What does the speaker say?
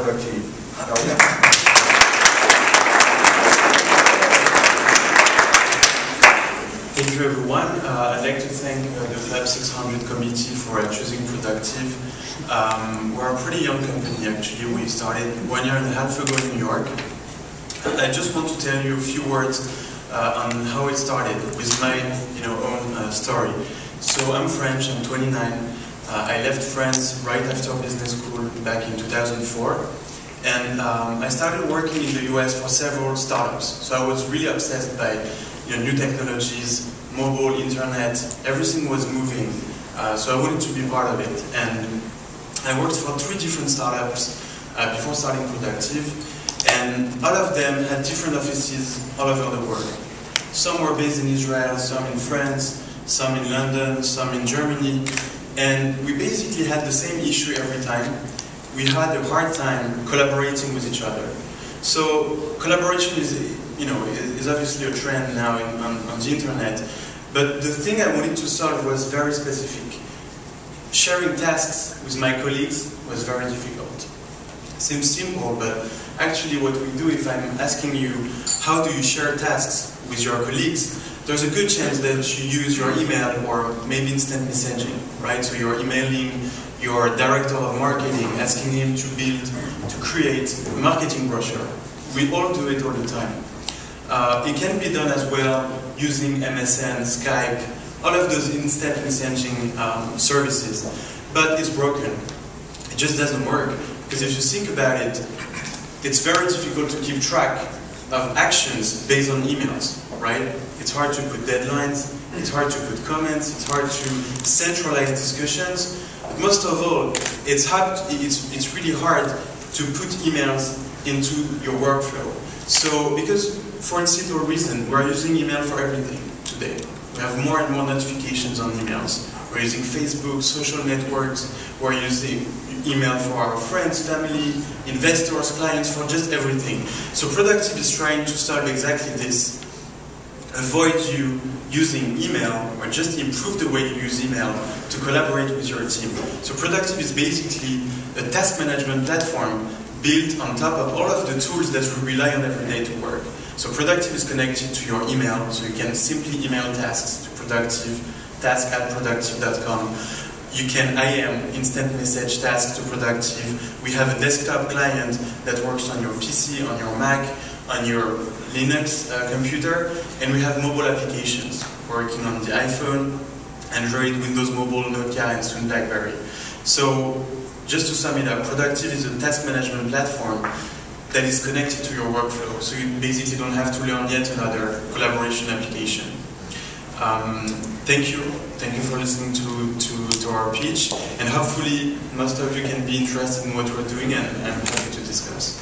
Producteev. Thank you, everyone. I'd like to thank the Club 600 committee for choosing Producteev. We're a pretty young company, actually. We started 1.5 years ago in New York. I just want to tell you a few words on how it started with my own story. So I'm French, I'm 29. I left France right after business school back in 2004. And I started working in the US for several startups. So I was really obsessed by new technologies, mobile, internet, everything was moving. So I wanted to be part of it. And I worked for 3 different startups before starting Producteev. And all of them had different offices all over the world. Some were based in Israel, some in France, some in London, some in Germany. And we basically had the same issue every time. We had a hard time collaborating with each other. So collaboration is obviously a trend now on the internet. But the thing I wanted to solve was very specific. Sharing tasks with my colleagues was very difficult. Seems simple, but actually what we do, if I'm asking you, how do you share tasks with your colleagues, there's a good chance that you use your email or maybe instant messaging, right? So you're emailing your director of marketing, asking him to create a marketing brochure. We all do it all the time. It can be done as well using MSN, Skype, all of those instant messaging services, but it's broken. It just doesn't work, because if you think about it, it's very difficult to keep track of actions based on emails, right? It's hard to put deadlines, it's hard to put comments, it's hard to centralize discussions. But most of all, it's really hard to put emails into your workflow. So, because for instance, reason, we're using email for everything today. We have more and more notifications on emails. We're using Facebook, social networks, we're using email for our friends, family, investors, clients, for just everything. So Producteev is trying to solve exactly this. Avoid you using email, or just improve the way you use email to collaborate with your team. So Producteev is basically a task management platform built on top of all of the tools that we rely on every day to work. So Producteev is connected to your email, so you can simply email tasks to Producteev, task@producteev.com. You can IM, instant message tasks to Producteev. We have a desktop client that works on your PC, on your Mac, on your Linux computer, and we have mobile applications working on the iPhone, Android, Windows Mobile, Nokia, and soon BlackBerry. So, just to sum it up, Producteev is a task management platform that is connected to your workflow, so you basically don't have to learn yet another collaboration application. Thank you for listening to our pitch, and hopefully most of you can be interested in what we're doing, and I'm happy to discuss.